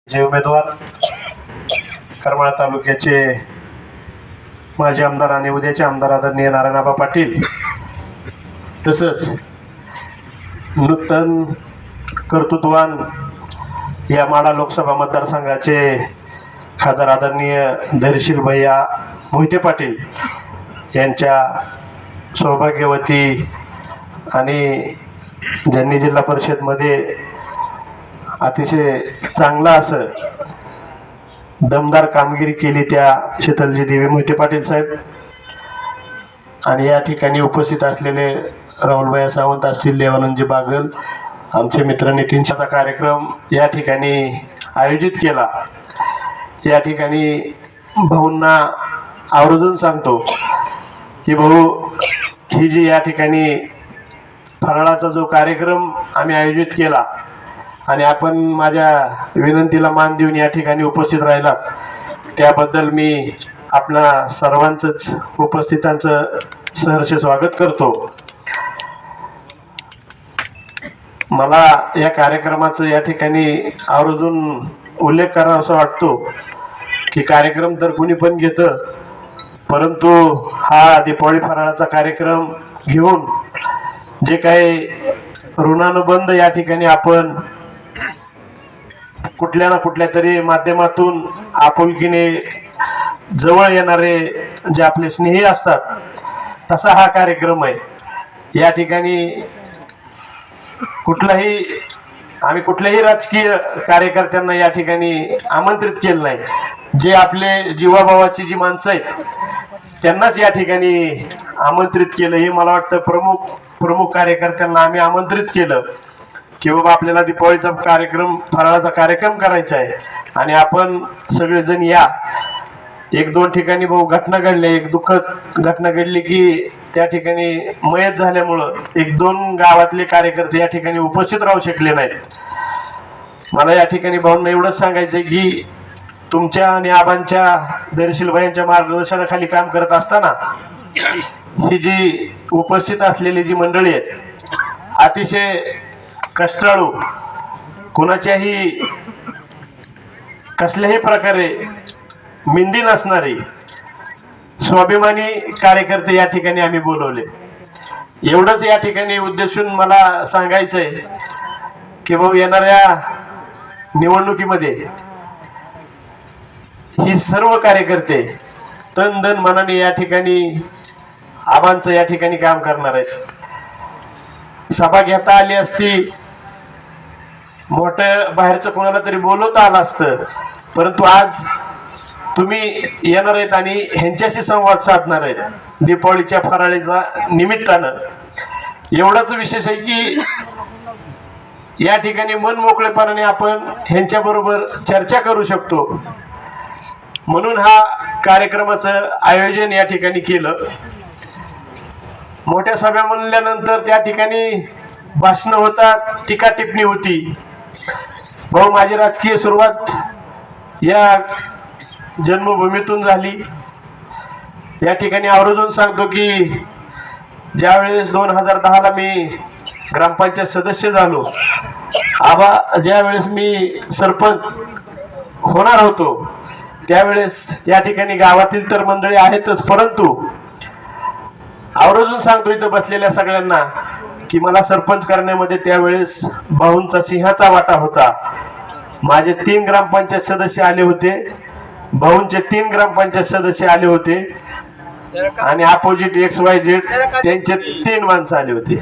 जे उमेदवार करमाळा तालुक्याचे माजी आमदार आणि उद्याचे आमदार आदरणीय नारायणआबा पाटील, तसंच नूतन कर्तृत्ववान या माढा लोकसभा मतदारसंघाचे खासदार आदरणीय धैर्यशील भैया मोहिते पाटील यांच्या सौभाग्यवती आणि ज्यांनी जिल्हा परिषदमध्ये अतिशय चांगला असं दमदार कामगिरी केली त्या शीतलजी देवी मोहिते पाटील साहेब आणि या ठिकाणी उपस्थित असलेले राहुलभाई सावंत असतील, देवानंदजी बागल, आमचे मित्र नितीनचा कार्यक्रम या ठिकाणी आयोजित केला। या ठिकाणी भाऊंना आवर्जून सांगतो की भाऊ, ही जी या ठिकाणी फराळाचा जो कार्यक्रम आम्ही आयोजित केला आणि आपण माझ्या विनंतीला मान देऊन या ठिकाणी उपस्थित राहिलात, त्याबद्दल मी आपणा सर्वांचंच उपस्थितांचं सहर्ष स्वागत करतो। मला या कार्यक्रमाचं या ठिकाणी आवर्जून उल्लेख करावासा वाटतो की कार्यक्रम तर कुणी पण घेतं, परंतु हा दीपावली फराळाचा कार्यक्रम घेऊन जे काही ऋणानुबंध या ठिकाणी आपण कुठल्या ना कुठल्या तरी माध्यमातून आपुलकीने जवळ येणारे जे आपले स्नेही असतात, तसा हा कार्यक्रम आहे। या ठिकाणी आम्ही कुठल्याही राजकीय कार्यकर्त्यांना या ठिकाणी आमंत्रित केलं नाही। जे आपले जीवाभावाची जी माणसं आहेत त्यांनाच या ठिकाणी आमंत्रित केलं। हे मला वाटतं प्रमुख कार्यकर्त्यांना आम्ही आमंत्रित केलं की बाबा आपल्याला दीपावलीचा कार्यक्रम, फराळाचा कार्यक्रम करायचा आहे आणि आपण सगळेजण या। एक दोन ठिकाणी भाऊ घटना घडल्या, एक दुःखद घटना घडली की त्या ठिकाणी मयत झाल्यामुळं एक दोन गावातले कार्यकर्ते या ठिकाणी उपस्थित राहू शकले नाहीत। मला या ठिकाणी भाऊंना एवढंच सांगायचं आहे की तुमच्या आणि आबांच्या, धैर्यशील भाईंच्या मार्गदर्शनाखाली काम करत असताना ही जी उपस्थित असलेली जी मंडळी आहेत, अतिशय कष्टाळू, कुणाच्याही कसल्याही प्रकारे मिंदी नसणारे स्वाभिमानी कार्यकर्ते या ठिकाणी आम्ही बोलवले। एवढंच या ठिकाणी उद्देशून मला सांगायचं आहे की भाऊ, येणाऱ्या निवडणुकीमध्ये ही सर्व कार्यकर्ते तन धन मनाने या ठिकाणी आबांचं या ठिकाणी काम करणार आहेत। सभा घेता आली असती, मोठं बाहेरचं कोणाला तरी बोलवता आलं असतं, परंतु आज तुम्ही येणार आहेत आणि ह्यांच्याशी संवाद साधणार आहेत दीपावलीच्या फराळीचा निमित्तानं। एवढाच विशेष आहे की या ठिकाणी मन मोकळेपणाने आपण ह्यांच्याबरोबर चर्चा करू शकतो, म्हणून हा कार्यक्रमाचं आयोजन या ठिकाणी केलं। मोठ्या सभा म्हणल्यानंतर त्या ठिकाणी भाषणं होतात, टीका टिप्पणी होती। भाऊ, माझी राजकीय सुरुवात या जन्मभूमीतून झाली। या ठिकाणी आवर्जून सांगतो की ज्यावेळेस 2010ला मी ग्रामपंचायत सदस्य झालो, आबा ज्यावेळेस मी सरपंच होणार होतो, त्यावेळेस या ठिकाणी गावातील तर मंडळी आहेतच, परंतु आवर्जून सांगतो इथं बसलेल्या सगळ्यांना की मला सरपंच करण्यामध्ये त्यावेळेस भाऊंचा सिंहाचा वाटा होता। माझे 3 ग्रामपंचायत सदस्य आले होते, भाऊंचे 3 ग्रामपंचायत सदस्य आले होते आणि अपोजिट XYZ त्यांचे 3 माणसं आले होते।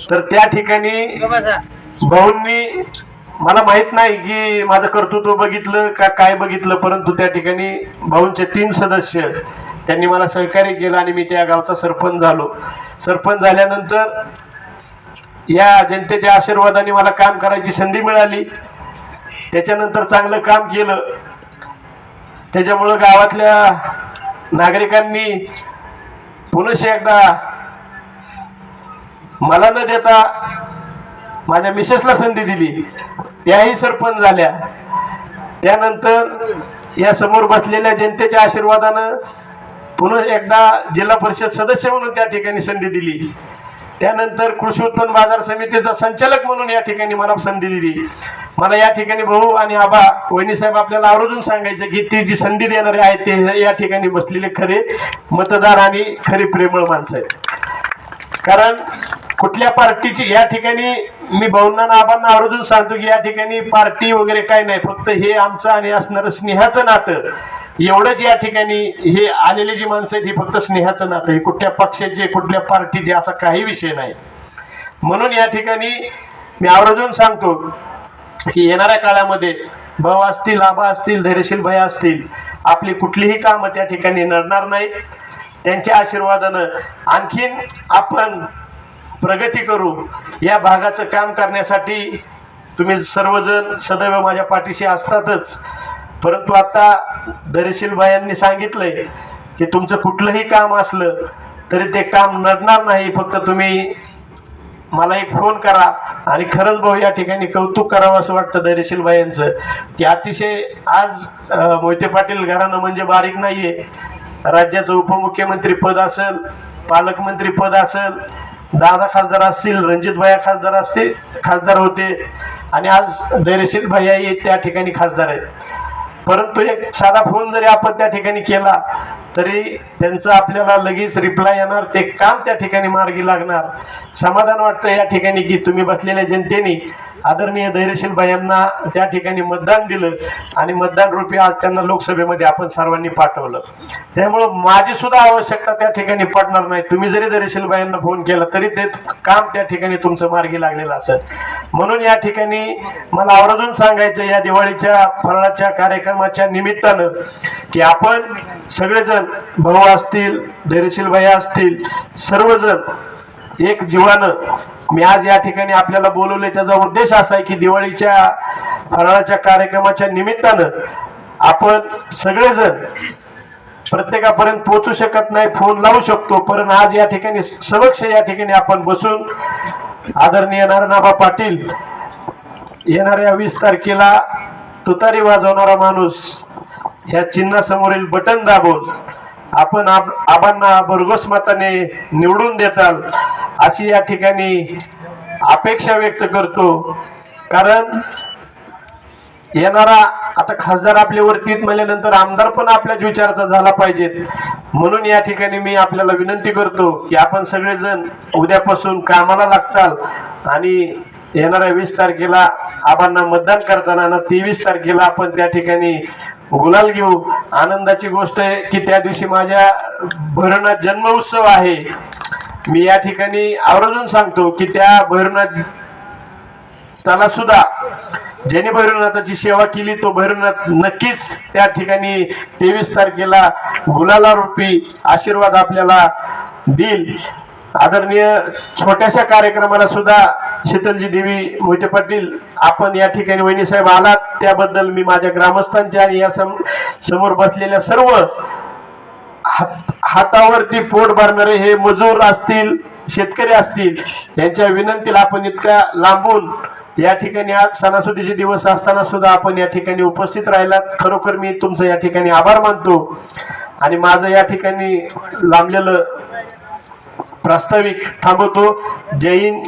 तर त्या ठिकाणी भाऊंनी, मला माहित नाही की माझं कर्तृत्व बघितलं का काय बघितलं, परंतु त्या ठिकाणी भाऊंचे 3 सदस्य त्यांनी मला सहकार्य केलं आणि मी त्या गावचा सरपंच झालो। सरपंच झाल्यानंतर या जनतेच्या आशीर्वादाने मला काम करायची संधी मिळाली। त्याच्यानंतर चांगलं काम केलं, त्याच्यामुळं गावातल्या नागरिकांनी पुन्हा एकदा मला न देता माझ्या मिसेसला संधी दिली, त्याही सरपंच झाल्या। त्यानंतर या समोर बसलेल्या जनतेच्या आशीर्वादानं पुन्हा एकदा जिल्हा परिषद सदस्य म्हणून त्या ठिकाणी संधी दिली। त्यानंतर कृषी उत्पन्न बाजार समितीचा संचालक म्हणून या ठिकाणी मला संधी दिली। मला या ठिकाणी भाऊ आणि आबा वहिनी साहेब आपल्याला आवर्जून सांगायचं की ती जी संधी देणारे आहेत ते या ठिकाणी बसलेले खरे मतदार आणि खरी प्रेमळ माणसं आहेत. कारण कुठल्या पार्टीची या ठिकाणी मी भाऊंना आबांना आवर्जून सांगतो की या ठिकाणी पार्टी वगैरे काय नाही, फक्त हे आमचं आणि असणारं स्नेहाचं नातं एवढंच. या ठिकाणी हे आलेली जी माणसं आहेत ही फक्त स्नेहाचं नातं, हे कुठल्या पक्षाचे कुठल्या पार्टीचे असा काही विषय नाही. म्हणून या ठिकाणी मी आवर्जून सांगतो की येणाऱ्या काळामध्ये भाऊ असतील, आबा असतील, धैर्यशील भैया असतील, आपली कुठलीही कामं त्या ठिकाणी नडणार नाहीत. त्यांच्या आशीर्वादानं आणखीन आपण प्रगती करू. या भागाचं काम करण्यासाठी तुम्ही सर्वजण सदैव माझ्या पाठीशी असतातच. परंतु आता धैर्यशील भैयांनी सांगितलंय की तुमचं कुठलंही काम असलं तरी ते काम नडणार नाही, फक्त तुम्ही मला एक फोन करा. आणि खरंच भाऊ या ठिकाणी कौतुक करावं असं वाटतं धैर्यशील भाईंचं की अतिशय आज मोहिते पाटील घराणं म्हणजे बारीक नाही आहे. राज्याचं उपमुख्यमंत्री पद असेल, पालकमंत्री पद असेल, दादा खासदार असतील, रणजित भैया खासदार होते आणि आज धैर्यशील भैया त्या ठिकाणी खासदार आहेत. परंतु एक साधा फोन जरी आपण त्या ठिकाणी केला तरी त्यांचं आपल्याला लगेच रिप्लाय येणार, ते काम त्या ठिकाणी मार्गी लागणार. समाधान वाटतं या ठिकाणी की तुम्ही बसलेल्या जनतेने आदरणीय धैर्यशील भैयांना त्या ठिकाणी मतदान दिलं आणि मतदान रूपी आज त्यांना लोकसभेमध्ये आपण सर्वांनी पाठवलं. त्यामुळं माझी सुद्धा आवश्यकता त्या ठिकाणी पडणार नाही. तुम्ही जरी धैर्यशील भैयांना फोन केला तरी ते काम त्या ठिकाणी तुमचं मार्गी लागलेलं असेल. म्हणून या ठिकाणी मला आवर्जून सांगायचं या दिवाळीच्या फराळाच्या कार्यक्रमाच्या निमित्तानं की आपण सगळेजण भाऊ असतील, धैर्यशील भैया असतील, सर्वजण एक जीवानं मी आज या ठिकाणी आपल्याला बोलवले. त्याचा उद्देश असा आहे की दिवाळीच्या फराळाच्या कार्यक्रमाच्या निमित्तानं आपण सगळेजण प्रत्येकापर्यंत पोहोचू शकत नाही, फोन लावू शकतो, पण आज या ठिकाणी समक्ष या ठिकाणी आपण बसून आदरणीय नारायणआबा पाटील येणाऱ्या 20 तारखेला तुतारी वाजवणारा माणूस ह्या चिन्हासमोरील बटन दाबून आपण आबांना भरघोस मताने निवडून देताल अशी या ठिकाणी अपेक्षा व्यक्त करतो. कारण येणारा आता खासदार आपल्या वरतीत म्हणल्यानंतर आमदार पण आपल्याच विचाराचा झाला पाहिजेत. म्हणून या ठिकाणी मी आपल्याला विनंती करतो की आपण सगळेजण उद्यापासून कामाला लागताल आणि येणाऱ्या 20 तारखेला आबांना मतदान करताना 23 तारखेला आपण त्या ठिकाणी गुलाल घेऊ. आनंदाची गोष्ट आहे की त्या दिवशी माझ्या भैरवनाथ जन्म उत्सव आहे. मी या ठिकाणी आवर्जून सांगतो की त्या भैरवनाथाला सुद्धा ज्याने भैरवनाथाची सेवा केली तो भैरवनाथ नक्कीच त्या ठिकाणी 23 तारखेला गुलाला रूपी आशीर्वाद आपल्याला देईल. आदरणीय छोट्याशा कार्यक्रमाला सुद्धा शीतलजी देवी मोहिते पाटील आपण या ठिकाणी वहिनी साहेब आलात त्याबद्दल मी माझ्या ग्रामस्थांच्या आणि या समोर बसलेल्या सर्व हातावरती पोट भरणारे हे मजूर असतील, शेतकरी असतील, यांच्या विनंतीला आपण इतक्या लांबून या ठिकाणी आज सणासुदीचे दिवस असताना सुद्धा आपण या ठिकाणी उपस्थित राहिलात. खरोखर मी तुमचं या ठिकाणी आभार मानतो आणि माझं या ठिकाणी लांबलेलं प्रास्ताविक थांबवतो. जय हिंद.